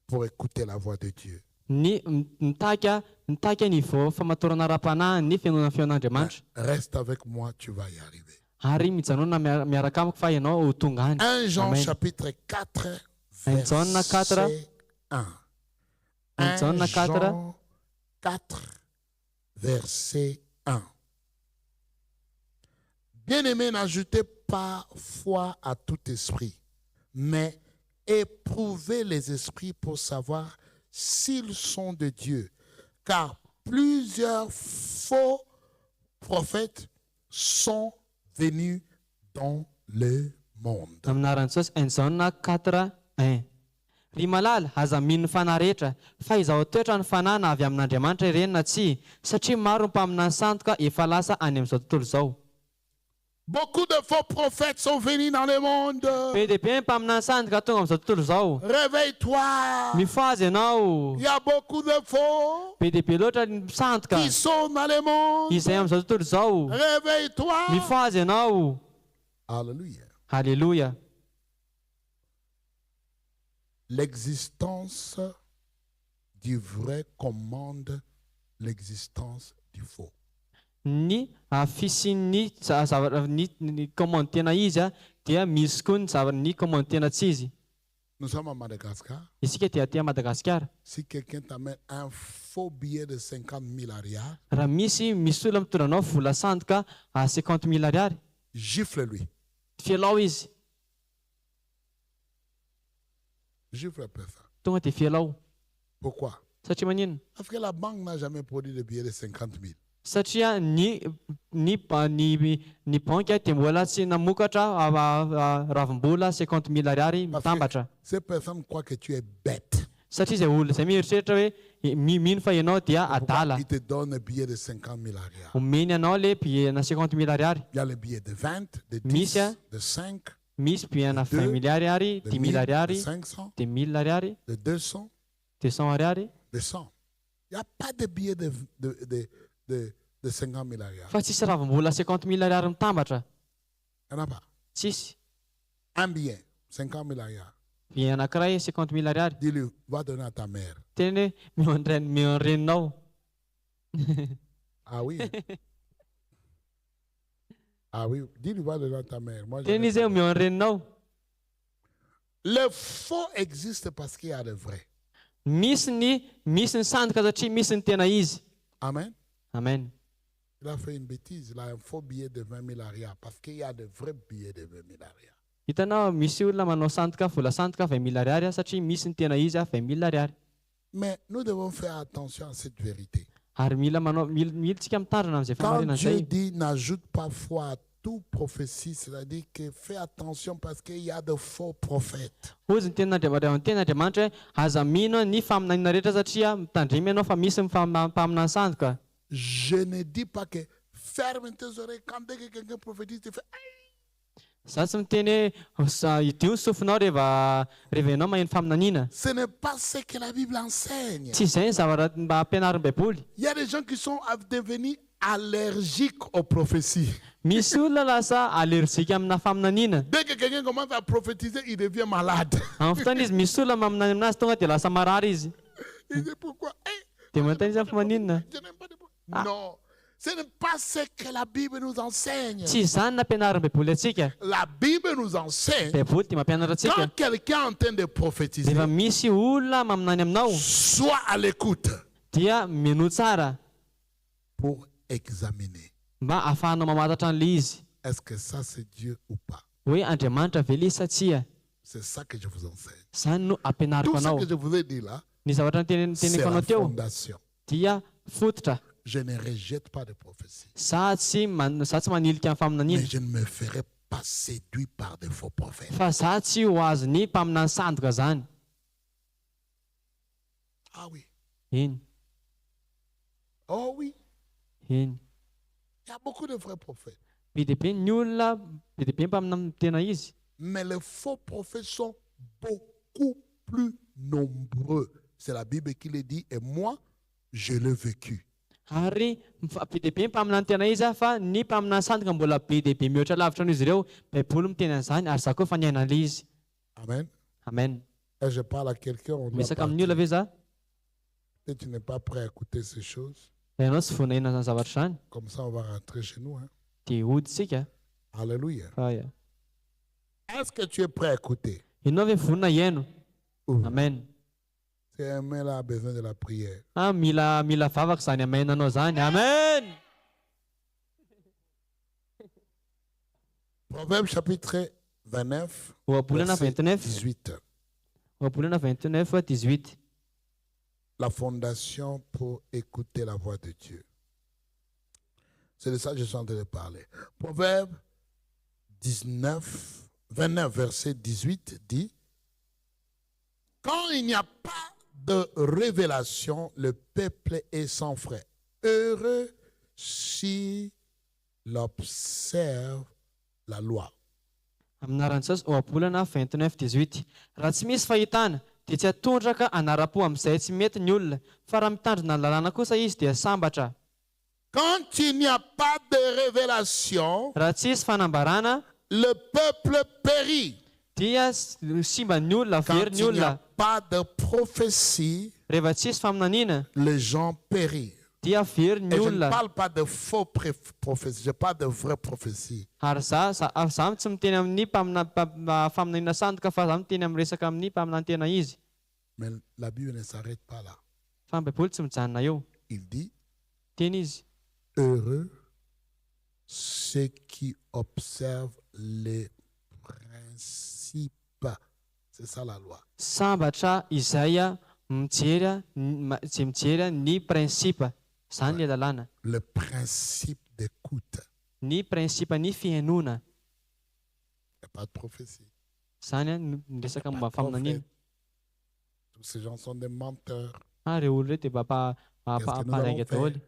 pour écouter la voix de Dieu. Mitaka niveau famatorana ara-panahy ny fiangonana feon'Andriamanitra. Reste avec moi, tu vas y arriver. Ary mijanona miaraka amiko fa ianao ho tonga any. 1 Jean chapitre 4 verset 1. 1 Jean 4 verset 1. Bien-aimés, n'ajoutez pas foi à tout esprit, mais éprouvez les esprits pour savoir s'ils sont de Dieu, car plusieurs faux prophètes sont venus dans le monde. Amin'aran'ny Jesosy 1 Jean 4:1. Ry malala, aza mino ny fanahy rehetra, fa izaho toetra ny fanahy na avy amin'Andriamanitra ireny na tsy, satria maro ny mpaminany sandoka efa lasa any amin'izao tontolo izao. Beaucoup de faux prophètes sont venus dans le monde. Be dia be ny mpaminany sandoka tonga amin'izao tontolo izao. Réveille-toi. Mifazy ianao. Il y a beaucoup de faux Be dia be loatra ny sandoka qui sont dans le monde. izay amin'izao tontolo izao. Réveille-toi. Mifazy ianao. Alléluia. Alléluia. L'existence du vrai commande l'existence du faux. Ny fisian'ny ny commande tena izy dia misy koa ny commande tena tsy izy. Nous sommes à Madagascar. Isika dia aty Madagasikara. Si quelqu'un t'amène un faux billet de 50 000 ariary, Raha misy olona mitondra anao vola sandoka 50 000 ariary, gifle-lui. fialao izy. Gifle un peu ça. Tonga dia fialao. Pourquoi? Satria maninona? Parce que la banque n'a jamais produit de billets de 50 000. Satria ny banky dia mbola tsy namokatra ravimbola 50 000 ariary mitambatra. Ces personnes croient que tu es bête. Satria izay olona izay mieritreritra hoe mino fa ianao dia adala. Il te donne un billet de 50 000 ariary. Omeny anao le billet-na 50 000 ariary. Il y a le billet de 20, de 10, Misy de 5, misy billet-na 20 000 ariary, de 10 000 1000, de ariary, 500, de 1000 ariary, de 200, 200 ariary. de 100. Il n'y a pas de billet de 50 000 ariary. Fa tsisy ravimbola 50 000 ariary mitambatra. Il n'y en a pas. Tsisy. Un billet, 50 000 ariary. Billet anankiray 50 000 ariary. Dis-lui, va donner à ta mère. Teny hoe meo ny reninao. Ah oui. Ah oui, dis-lui, va donner à ta mère. Moi, je Teny n'ai izy pas. hoe meo ny reninao. Le faux existe parce qu'il y a le vrai. Misy ny sandoka satria misy ny tena izy. Amen. Amen. Il a fait une bêtise. Il a un faux billet de 20 000 ariary parce qu'il y a de vrais billets de 20 000 ariary. Hitanao misy olona manao sandoka vola sandoka 20 000 ariary satria misy ny tena izy 20 000 ariary. Mais nous devons faire attention à cette vérité. Ary mila tsika mitandrina amin'izay Quand famarinana Dieu izay. dit n'ajoute pas foi à toute prophétie, c'est-à-dire que fais attention parce qu'il y a de faux prophètes. Hozy ny ten'Andriamanitra hoe aza mino ny faminaniana rehetra satria mitandrimy ianao fa misy mpaminany sandoka. Je ne dis pas que ferme tes oreilles quand dès que quelqu'un prophétise, tu fais Za tsy miteny hoe idio ny sofinao rehefa ianao maheno faminaniana. ce n'est pas ce que la Bible enseigne. Tsy izay ny zavatra mba ampianarin'ny Baiboly. Il y a des gens qui sont devenus allergiques aux prophéties. Misy olona lasa allergique amina faminaniana. Dès que quelqu'un commence à prophétiser, il devient malade. Amin'ny fotoana izy misy olona maminany aminazy tonga dia lasa marary izy. Il dit pourquoi Dia manontany izy amin'ny faminaniana. je n'aime pas de prophétie. Non, ce n'est pas ce que la Bible nous enseigne. Tsy izany nampianarin'ny Baiboly atsika. La Bible nous enseigne Baiboly dia mampianatra atsika. quand quelqu'un est en train de prophétiser, Rehefa misy olona maminany aminao sois à l'écoute dia mino tsara pour examiner. mba ahafahanao mamantatra an'le izy Est-ce que ça c'est Dieu ou pas? hoe Andriamanitra ve le sa tsia. C'est ça que je vous enseigne. Izany no ampianariko Tout ce anao. que je vous ai dit là, Ny zavatra c'est teneniko la anao teo fondation. dia fototra. Je ne rejette pas de prophétie. Za tsy manilika amin'ny faminaniana. Mais je ne me ferai pas séduit par de faux prophètes. Fa za tsy ho azo ny mpaminany sandoka zany. Ah oui. Iny. Oh oui. Iny. Il y a beaucoup de vrais prophètes. Be dia be ny olona, be dia be mpaminany tena izy. Mais les faux prophètes sont beaucoup plus nombreux. C'est la Bible qui le dit et moi, je l'ai vécu. Ary be dia be mpaminany tena izy fa ny mpaminany sandoka mbola be dia be mihoatra lavitra noho izy ireo. Baiboly miteny an'izany ary za koa efa niaina an'le izy. Amen. Amen. Et je parle à quelqu'un, on doit Misaka amin'ny olona partir. ve za? Et tu n'es pas prêt à écouter ces choses. Ianao tsy vonaina izany zavatra izany. Comme ça, on va rentrer chez nous. Hein. Dia hody tsika. Alléluia. Aya. Est-ce que tu es prêt à écouter? Ianao ve vonona hiaino? Ouh. Amen. C'est un main là a besoin de la prière. Mila vavaka izany amainanao zany. Amen. Proverbe chapitre 29, Ohabolana verset 29. 18. Ohabolana 29 18. La fondation pour écouter la voix de Dieu. C'est de ça que je suis en train de parler. Proverbe 29, verset 18 dit, quand il n'y a pas de révélation, le peuple est sans frais. Heureux s'il observe la loi. Aminarantsasy ohabolana 29 18. Raha tsy misy fahitana dia tsy atondraka anara-po amin'izay tsy mety ny olona, fa raha mitandrina ny lalàna kosa izy dia sambatra. Quand il n'y a pas de révélation, Raha tsisy fanambarana le peuple périt. dia simba ny olona, Quand very ny il n'y a olona. pas de prophétie, Rehefa tsisy faminaniana les gens périssent. dia very ny Et je ne olona. parle pas de faux prophéties, je parle de vraies prophéties. Ary za tsy miteny amin'ny faminaniana sandoka fa za miteny amin'ny resaka amin'ny mpaminany tena izy. Mais la Bible ne s'arrête pas là. Fa ny Baiboly tsy mijanona eo. Il dit, Teny izy. heureux ceux qui observent les principes. C'est ça la loi. Sambatra izay mijery ny prinsipa. Zany le lalàna. Le principe d'écoute. Ny prinsipa ny fihainoana. Il n'y a pas de prophétie. Zany ny resaka momba faminaniana. Tous ces gens sont des menteurs. Ireo olo ireo dia mpandainga daholo.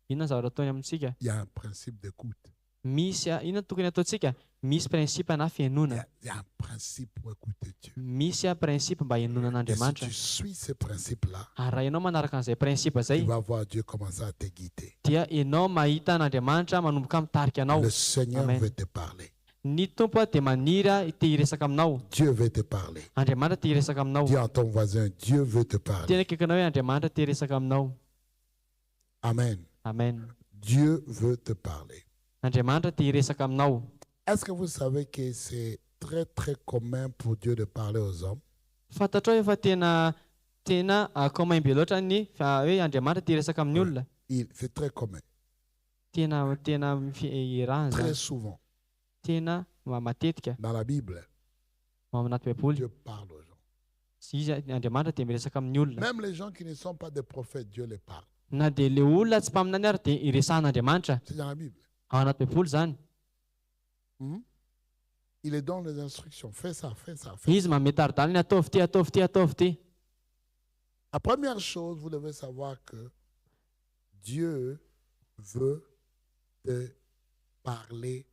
Inona zavatra ataony amintsika? Il y a un principe d'écoute. Misy inona tokony ataontsika? Misy prinsipa na fihainoana. Il y a un principe pour écouter Dieu. Misy prinsipa mba hihainoana Et si an'Andriamanitra. tu suis ces principes-là, Ary raha ianao manaraka an'izay prinsipa tu zay, vas voir Dieu commencer à te guider. dia ianao mahita an'Andriamanitra manomboka mitarika anao. Le Seigneur Amen. veut te parler. Ny tompo dia maniry te hiresaka aminao. Dieu veut te parler. Andriamanitra te hiresaka aminao. Dis à ton voisin, Dieu veut te parler. Tena akaikinao hoe Andriamanitra te hiresaka aminao. Amen. Amen. Dieu veut te parler. Andriamanitra te hiresaka aminao. Est-ce que vous savez que c'est très très commun pour Dieu de parler aux hommes? Fantatrao efa tena commun be loatra ny hoe Andriamanitra te hiresaka amin'ny olona. C'est très commun. Tena irahana Très zany. souvent, Tena matetika dans la Bible, ao anaty baiboly. Dieu parle aux gens. Izy Andriamanitra te miresaka amin'ny olona. Même les gens qui ne sont pas des prophètes, Dieu les parle. Na dia le olona tsy mpaminany ary dia iresahan'Andriamanitra. C'est dans la Bible. Ao anaty baiboly zany. Il les donne les instructions. Fais ça, fais ça, fais ça. Izy mamety aridaliny ataovy ty, ataovy ty, ataovy ty. La première chose, vous devez savoir que Dieu veut te parler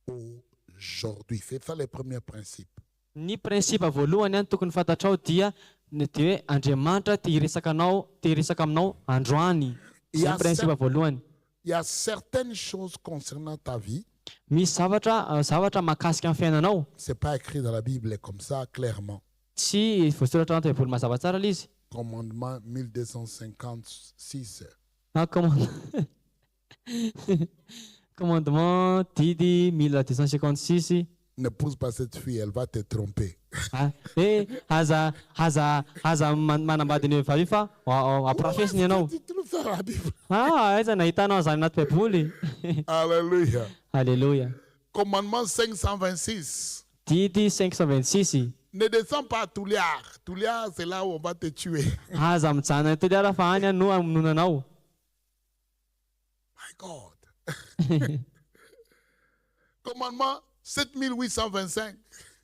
aujourd'hui. C'est ça le premier principe. Ny prinsipa voalohany any tokony fantatrao dia hoe Andriamanitra te hiresaka aminao androany. Zay ny prinsipa voalohany. Il y a certaines choses concernant ta vie. Misy zavatra mahakasika amin'ny fiainanao. Ce n'est pas écrit dans la Bible comme ça, clairement. Tsy voasoratra anaty baiboly mazava tsara ilay izy. Commandement 1256. Commandement didy 1256. N'épouse pas cette fille, elle va te tromper. Aza manambady ny vavy fa aprafesiny ianao. Tu trouves ça dans la Bible? Aiza nahitanao zany anaty baiboly. Alléluia. Alléluia. Commandement 526. Didy 526. Ne descends pas à Touliard. Touliard, c'est là où on va te tuer. Aza mijana Touliard fa any no amononanao. My God. Commandement 7825.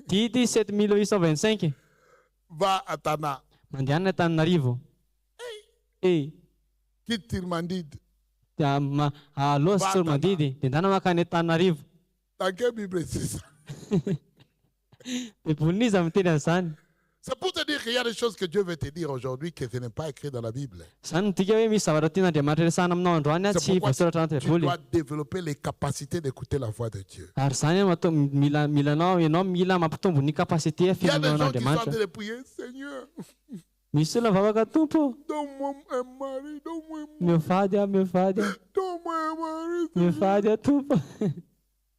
Didy 7825. Va à Tana. Mandiana Tananarivo. Quitte Tirmandide. Los Tirmandide. Tendana makany Tananarivo. Dans quelle Bible c'est ça? C'est pour te dire qu'il y a des choses que Dieu veut te dire aujourd'hui que ce n'est pas écrit dans la Bible. C'est pourquoi tu dois développer les capacités d'écouter la voix de Dieu. Il y a des gens qui sont en train de prier, Seigneur, donne-moi un mari, donne-moi un mari.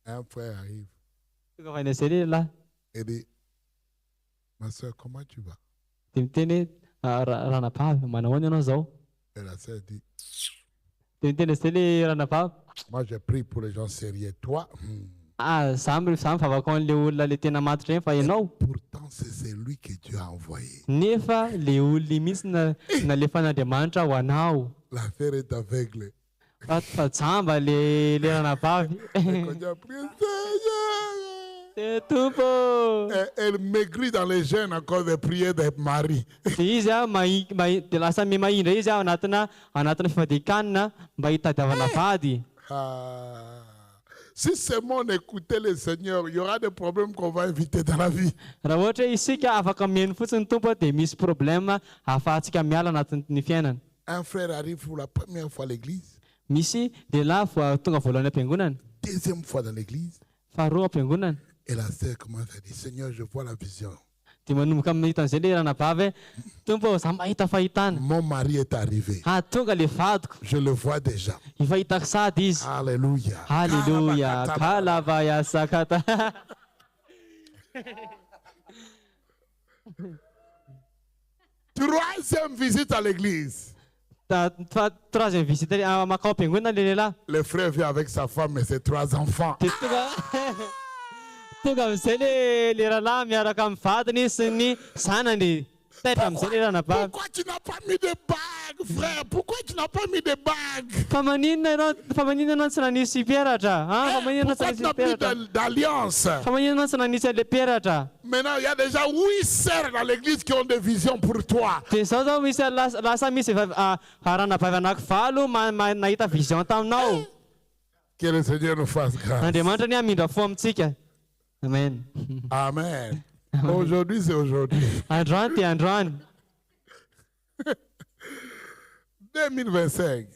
Un frère arrive et dit, ma soeur, comment tu vas? Et la soeur dit, moi j'ai prié pour les gens sérieux. Toi, pourtant c'est lui que Dieu a envoyé. L'affaire est aveugle. Elle maigrit dans les gènes à cause des prières des maris. Si seulement on écoutait le Seigneur, il y aura des problèmes qu'on va éviter dans la vie. Un frère arrive pour la première fois à l'église. Deuxième fois dans l'église. Et la sœur commence à dire, Seigneur, je vois la vision. Mon mari est arrivé. Je le vois déjà. Alléluia. Alléluia. Troisième visite à l'église. Troisième visite. Le frère vient avec sa femme et ses 3 enfants. taitra amin'izay le ranavavy. Pourquoi tu n'as pas mis de bague, frère? Pourquoi tu n'as pas mis de bague? Fa maninona ianao tsy nanisy peratra? Fa maninona ianao tsy Pourquoi tu nanisy n'as plus peratra? d'alliance? Fa maninona ianao tsy nanisy an'le peratra? Maintenant, il y a déjà 8 sœurs dans l'église qui ont des visions pour toi. Dia izao zao misy lasa misy ranavavy anankivalo nahita vision taminao. Que le Seigneur nous fasse grâce. Andriamanitra ny hamindra fo amintsika. Amen. Amen. Aujourd'hui, c'est aujourd'hui. Androany dia androany. 2025,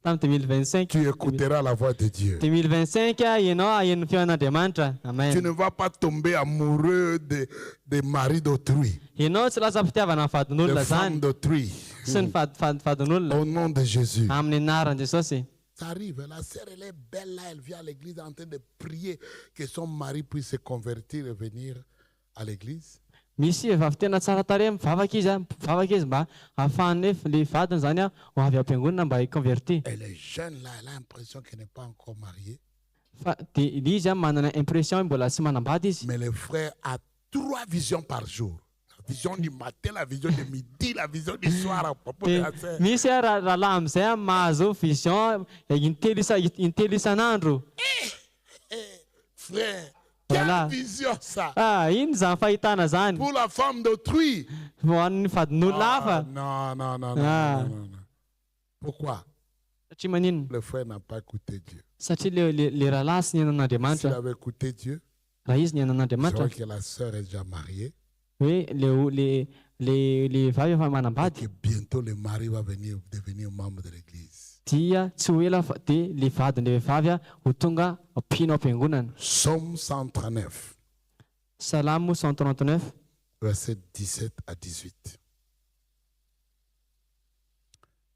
Tamin'ny 2025. tu écouteras la voix de Dieu. 2025 ianao ahen'ny feon'Andriamanitra. Tu Amen. ne vas pas tomber amoureux des maris d'autrui, Ianao tsy lasa mpitiavana ny des vadin'olona femmes zany d'autrui. sy ny vadin'olona. Au nom de Jésus. Amin'ny anaran'i Jesosy. Ça arrive, la sœur, elle est belle là, elle vient à l'église en train de prier que son mari puisse se convertir et venir à l'église. Misy vehivavy tena tsara tarehy mivavaka izy mba ahafahany le vadiny zany ho avy am-piangonana mba hiconverti. Elle est jeune là, elle a l'impression qu'elle n'est pas encore mariée. Dia izy manana impression mbola tsy manambady izy. Mais le frère a 3 visions par jour. La vision du matin, la vision du midi, la vision du soir à propos de la sœur. Misy rahalahy amizay mahazo vision intelo isan'andro. Frère, Voilà. quelle vision ça? Ino zany fahitana zany? Pour la femme d'autrui. Ho an'ny vadin'olona hafa. Non. Pourquoi? Satria maninona? Le frère n'a pas écouté Dieu. Satria le rahalahy sy ny S'il ainan'Andriamanitra. avait écouté Dieu, Raha izy ny je ainan'Andriamanitra vois que la sœur est déjà mariée hoe le vavy efa et manambady que bientôt le mari va venir devenir membre de l'église. dia tsy ho ela dia le vadin'le vehivavy ho tonga mpino am-piangonana. Psaume 139, Salamo 139 versets 17 à 18.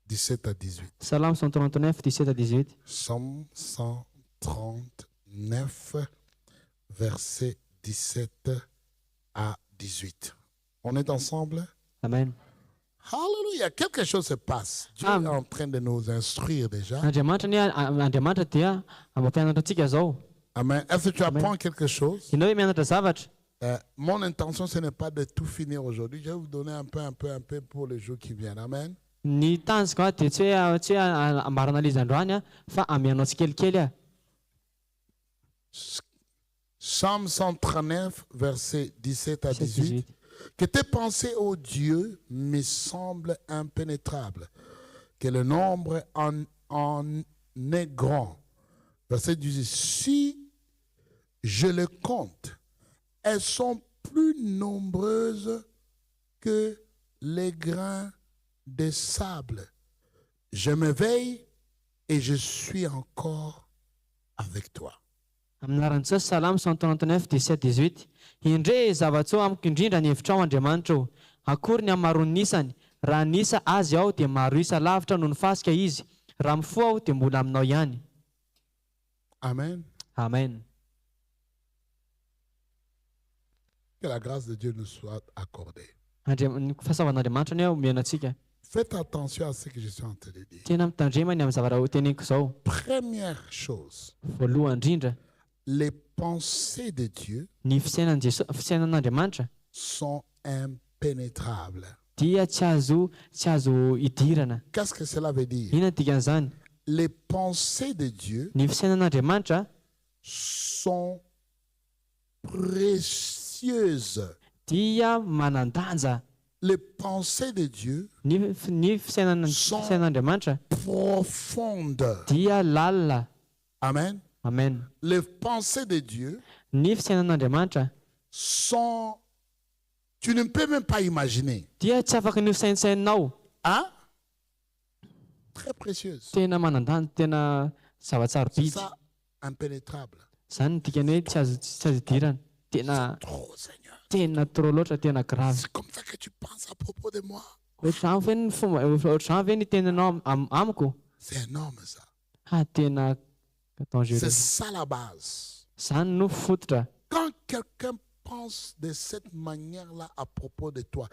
17 à 18. Salamo 139 17 à 18. Psaume 139, versets 17 à 18. On est ensemble? Amen. Alléluia. Quelque chose se passe. Dieu est en train de nous instruire déjà. Andriamanitra dia mampianatra antsika zao. Amen. Est-ce que tu apprends quelque chose? Ianao hoe mianatra zavatra? Mon intention, ce n'est pas de tout finir aujourd'hui. Je vais vous donner un peu pour les jours qui viennent. Amen. Ny tanjoko dia tsy hoe ambarana lizy androany fa amianao tsikelikely. Psaume 139, versets 17 à 18. Que tes pensées, ô Dieu, me semblent impénétrables, que le nombre en est grand. Verset 18. Si je le compte, elles sont plus nombreuses que les grains de sable. Je m'éveille et je suis encore avec toi. Aminaran'i Jesosy Salamo 139 17 18. Indre zava-tsoa amiko indrindra ny hevitrao Andriamanitra ao. Akory ny hamaroany nisany. Raha nisa azy aho dia maro isa lavitra no nifasika izy. Raha mifoha aho dia mbola aminao ihany. Amen. Amen. Que la grâce de Dieu nous soit accordée. Ny fahasavan'Andriamanitra ny omena antsika. Faites attention à ce que je suis en train de dire. Tena mitandremany amin'ny zavatra ho teneniko izao. Première chose, Voalohany indrindra, les pensées de Dieu ny fisainan'Andriamanitra sont impénétrables. dia tsy azo hidirana. Qu'est-ce que cela veut dire? Inona dikan'izany? Les pensées de Dieu Ny fisainan'Andriamanitra sont précieuses. dia manandanja. Les pensées de Dieu Ny fisainan'Andriamanitra profondes. dia lalina. Amen. Amen. Les pensées de Dieu Ny fisainan'Andriamanitra sont... Tu ne peux même pas imaginer. dia tsy afaka ny fisainsainao. Hein? Très précieuses. Tena manandanja, tena C'est zava-tsarobidy. ça, impénétrable. Zany ny dikany hoe tsy azo hidirana. Tena Trop, Seigneur. tena trop loatra, tena grave. C'est comme ça que tu penses à propos de moi. Ohatrany ve ny fomba, ohatrany ve ny tenanao amiko? C'est énorme ça. Tena dangereux. C'est ça la base. Zany no fototra. Quand quelqu'un pense de cette manière-là à propos de toi,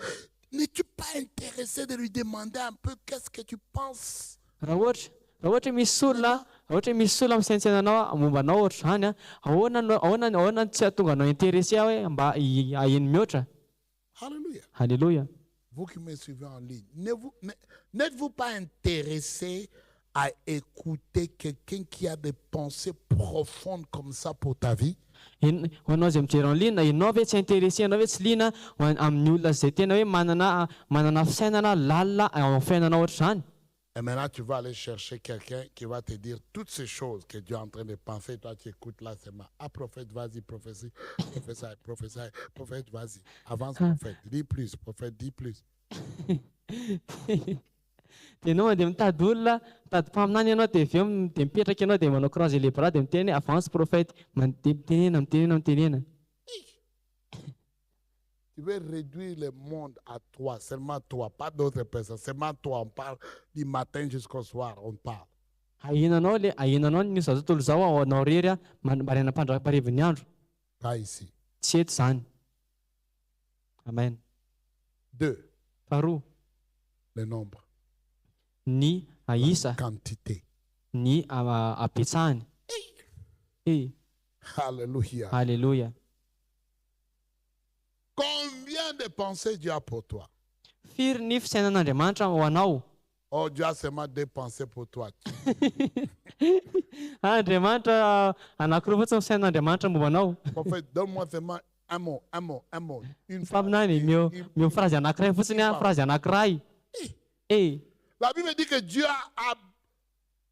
n'es-tu pas intéressé de lui demander un peu qu'est-ce que tu penses? Raha ohatra misy olona misainsainanao mombanao ohatr'izany ahoana tsy ahatonga anao intéressé hoe mba aheno mihoatra. Alléluia. Alléluia. vous qui me suivez en ligne, n'êtes-vous pas intéressé à écouter quelqu'un qui a des pensées profondes comme ça pour ta vie? Ho anao izay mijery en ligne, ianao ve tsy intéressé, ianao ve tsy liana amin'ny olona izay tena hoe manana fisainana lalina ao fiainana ohatr'izany? Et maintenant, tu vas aller chercher quelqu'un qui va te dire toutes ces choses que Dieu est en train de penser. Toi, tu écoutes là seulement. Ah, prophète, vas-y, prophétie, prophète, prophète, vas-y. Avance, prophète. Dis plus, prophète, dis plus. Dia ianao mandeha mitady olona, mitady mpaminany ianao dia avy eo dia mipetraka ianao dia manao croisé les bras dia miteny avance prophète, mitenena. Tu veux réduire le monde à toi, seulement toi, pas d'autres personnes, seulement toi. On parle du matin jusqu'au soir, on parle. Ahinanao ny zao tontolo izao ao anao rery maraina amparivon'ny andro. Pas ici. Tsy eto izany. Amen. 2. Faharoa, Le nombre. ny isa, Quantité. ny apetsahany. Alléluia. Alléluia. Combien de pensées Dieu a pour toi? Firy ny fisainan'Andriamanitra ho anao? Oh, Dieu a seulement 2 pensées pour toi. Andriamanitra anankiroa fotsiny fisainan'Andriamanitra momba anao. Prophète, donne-moi seulement un mot. Une phrase. Mpaminany mio phrase anankiray fotsiny phrase anankiray. La Bible dit que Dieu a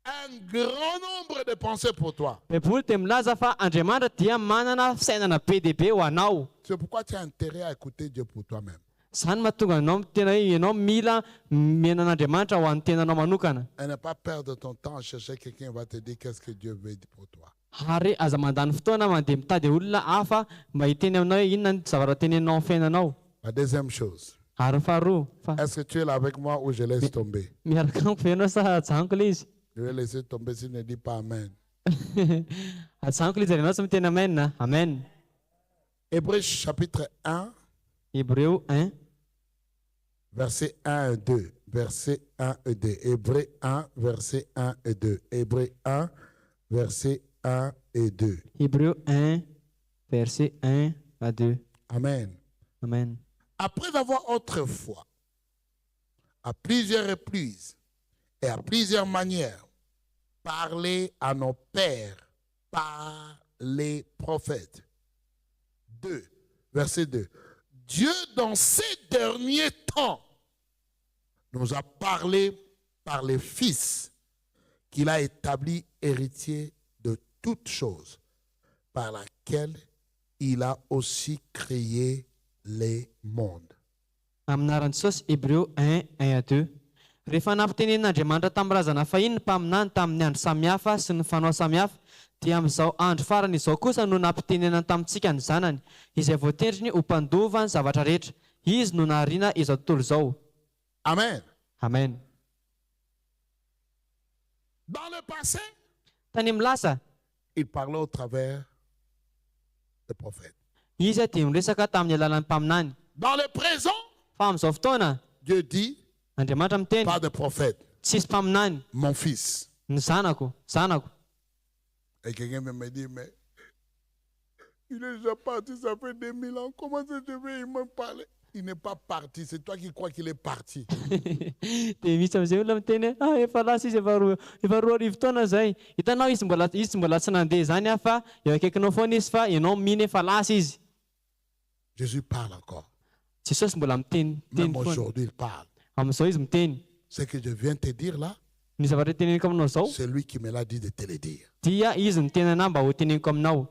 un grand nombre de pensées pour toi. Baiboly dia milaza fa Andriamanitra dia manana fisainana be dia be ho anao. C'est pourquoi tu as intérêt à écouter Dieu pour toi-même. Izany mahatonga anao tena hoe ianao mila menan'Andriamanitra ho an'ny tenanao manokana. Et ne pas perdre ton temps à chercher quelqu'un qui va te dire qu'est-ce que Dieu veut pour toi. Ary aza mandany fotoana mandeha mitady olona hafa mba hiteny aminao hoe inona ny zavatra teneninao amin'ny fiainanao. La deuxième chose. Ary faharoa, Est-ce que tu es là avec moi ou je laisse tomber? miaraka amiko ve ianao sa ajanoko ilay izy? Je vais laisser tomber si ne dis pas Amen. Ajanoko ilay izy ianao tsy miteny amen. Amen. Hébreux chapitre 1, Hébreu 1, verset 1 et 2. Verset 1 et 2. Hébreux 1, verset 1 et 2. Hébreux 1, verset 1 et 2. Hébreu 1, verset 1 à 2. Amen. Amen. Après avoir autrefois, à plusieurs reprises et à plusieurs manières, parlé à nos pères par les prophètes. 2, verset 2. Dieu, dans ces derniers temps, nous a parlé par les fils qu'il a établi héritiers de toutes choses, par laquelle il a aussi créé les mondes. Aminaran'i Jesosy Hébreu 1, 1 à 2. Rehefa nampitenenin'Andriamanitra tamin'ny razana fahiny mpaminany tamin'ny andro samihafa sy ny fanao samihafa, dia amin'izao andro farany izao kosa no nampitenenana tamintsika ny zanany, izay voatendriny ho mpandova ny zavatra rehetra. Izy no nahariana izao tontolo izao. Amen. Amen. Dans le passé, Tany amin'ny lasa, il parlait au travers des prophètes. izy dia miresaka tamin'ny alalan'ny mpaminany. Dans le présent, Fa amin'izao fotoana, Dieu dit, Andriamanitra miteny, pas de prophète, tsisy mpaminany, mon fils. ny zanako. Et quelqu'un me dit, mais il est déjà parti, ça fait 2000 ans, comment ça je vais me parler? Il n'est pas parti, c'est toi qui crois qu'il est parti. Dia misy amin'izay olona miteny hoe efa lasa izy efa roa arivo taona zay. Hitanao izy tsy mbola tsy nandeha zany fa eo akaikinao foana izy fa ianao miny efa lasa izy. Jésus parle encore. Jesosy mbola miteny Même foana. aujourd'hui, il parle. Amin'izao izy miteny. Ce que je viens te dire là, Ny zavatra teneniko aminao zao c'est lui qui me l'a dit de te le dire. dia izy ny tenana mba ho teneniko aminao.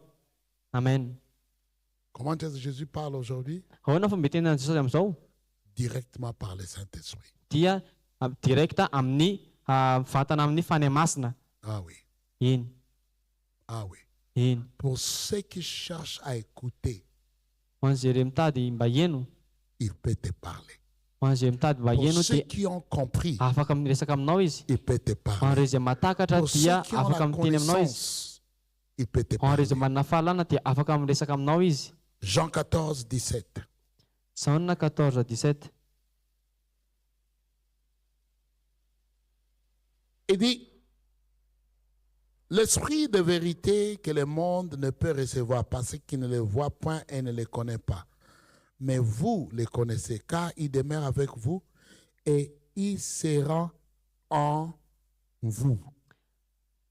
Amen. Comment est-ce que Jésus parle aujourd'hui? Ahoana fomba tenenan'i Jesosy amin'izao? Directement par le Saint-Esprit. Dia direkta amin'ny vatana amin'ny fanahy masina. Ah oui, Iny. ah oui. Iny. Pour ceux qui cherchent à écouter, Ho an'izay re mitady mba heno, il peut te parler. ho an'izay mitady mba Pour heno ceux dia qui ont compris, afaka miresaka aminao izy. il peut te Ho parler. an'ireo izay mahatakatra Pour ceux dia qui ont afaka la miteny aminao izy. connaissance, il peut te Ho an'ireo parler. izay manana fahalana dia afaka miresaka aminao izy. Jean 14, 17. Saona 14 à 17. Il dit, l'esprit de vérité que le monde ne peut recevoir parce qu'il ne le voit point et ne le connaît pas. mais vous les connaissez, car il demeure avec vous et il sera en vous.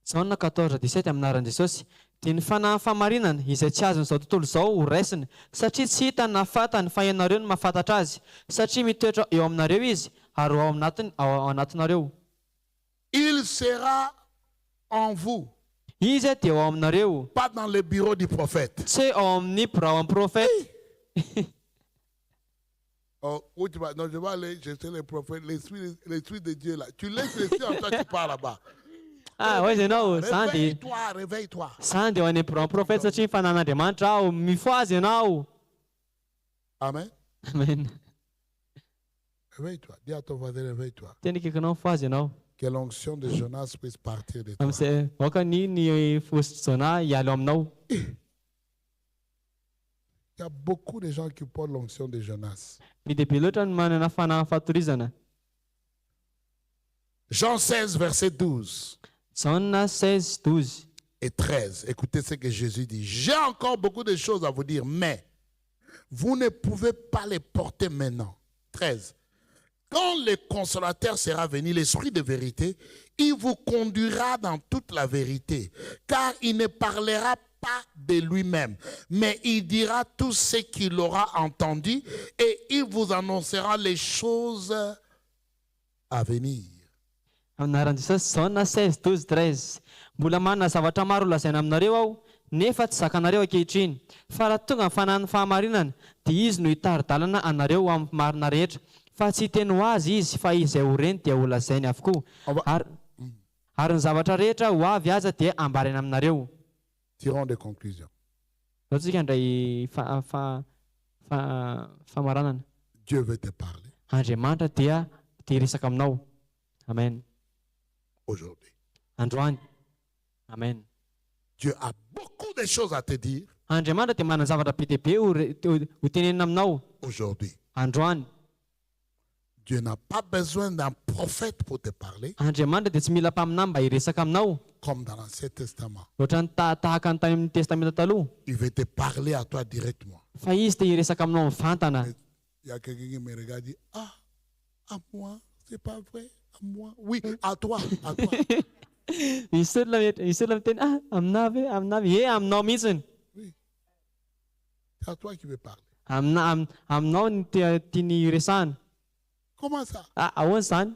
Jaona 14:17 aminaran'i Jesosy. Dia ny fanahy famarinana izay tsy azon'izao tontolo izao ho raisiny, satria tsy hita na fatany fa ianareo no mahafantatra azy, satria mitoetra eo aminareo izy ary ao anatinareo. Il sera en vous, Izy dia ao aminareo, pas dans le bureau du prophète. tsy ao amin'ny biraon'ny profeta. Oh, où tu vas? Non, je vais aller chercher les prophètes, l'esprit de Dieu là. Tu laisses l'esprit en toi, tu pars là-bas. Hoy ianao zany dia Réveille-toi, réveille-toi. zany dia ho any biraon'ny profeta satria fanan'Andriamanitra aho, mifoazy ianao. Amen. Amen. Réveille-toi. Dis à ton voisin, réveille-toi. Tena kikanao mifoazy ianao. Que l'onction de Jonas puisse partir de toi. Amin'izay vaoaka ny fosy Jona hialo aminao. Il y a beaucoup de gens qui portent l'onction de Jonas. Be dia be loatra ny manana fanahy fatorizana. Jean 16, verset 12 Jaona 16:12. et 13. Écoutez ce que Jésus dit. J'ai encore beaucoup de choses à vous dire, mais vous ne pouvez pas les porter maintenant. 13. Quand le consolateur sera venu, l'esprit de vérité, il vous conduira dans toute la vérité, car il ne parlera pas de lui-même, mais il dira tout ce qu'il aura entendu et il vous annoncera les choses à venir. Anaran'i Jesosy Jaona 16:12-13. Mbola manana zavatra maro lazaina aminareo aho, nefa tsy zakanareo ankehitriny. Fa raha tonga ny fanahin'ny fahamarinana, dia izy no hitari-dalana anareo amin'ny marina rehetra. Fa tsy hiteny ho azy izy, fa izay ho reny dia ho lazainy avokoa. Ary ny zavatra rehetra ho avy aza dia ambarena aminareo. Tirons des conclusions. Zao tsika indray famaranana. Dieu veut te parler Andriamanitra dia hiresaka aminao. Amen. aujourd'hui. Androany. Amen. Dieu a beaucoup de choses à te dire Andriamanitra dia manana zavatra be dia be ho tenenina aminao. aujourd'hui. Androany. Dieu n'a pas besoin d'un prophète pour te parler, Andriamanitra dia tsy mila mpaminany mba hiresaka aminao. comme dans l'Ancien Testament. Ohatrany tahaka ny tany amin'ny testamenta taloha. Il veut te parler à toi directement. Fa izy dia hiresaka aminao mivantana. Il y a quelqu'un qui me regarde et dit, ah, à moi, c'est pas vrai, à moi. Oui, à toi, à toi. Misy olona miteny aminavy aminao mihitsiny. Oui. C'est à toi qui veut parler. Aminao ny tiany hiresahana. Comment ça? Ahoana izany?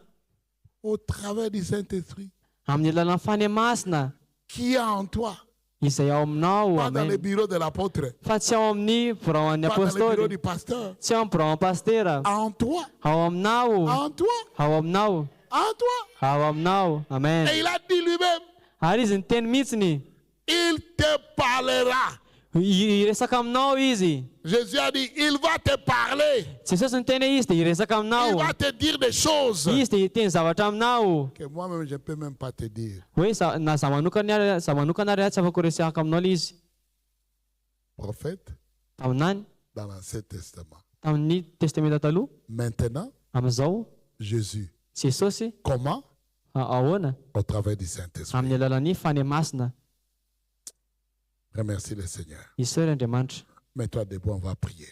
Au travers du Saint-Esprit Amin'ny alalan'ny fany masina qui est en toi. izay ao aminao. Pas dans le Amen. bureau de l'apôtre, Fa tsy ao amin'ny biraon'ny pas dans le bureau apôstôly, du pasteur. tsy ao amin'ny biraon'ny pastera. En toi, Ao aminao. en toi, Ao aminao. en toi. Ao aminao. Amen. Et il a dit lui-même, Ary izy niteny mihitsiny, il te parlera. hiresaka aminao izy. Jésus a dit, il va te parler. Jesosy niteny izy dia hiresaka Il aminao. va te dire des choses Izy dia hiteny zavatra aminao. que moi-même, je ne peux même pas te dire. Hoe na za manokana ary tsy afaka resaka aminao ilay izy. Prophète Taminany, dans l'Ancien Testament. tamin'ny testamenta taloha, Maintenant, amin'izao Jésus. Jesosy Comment? ahoana? Au travers du Saint-Esprit. Amin'ny alalan'ny fany masina. Remercie le Seigneur. Izy Andriamanitra. Mets-toi debout, on va prier.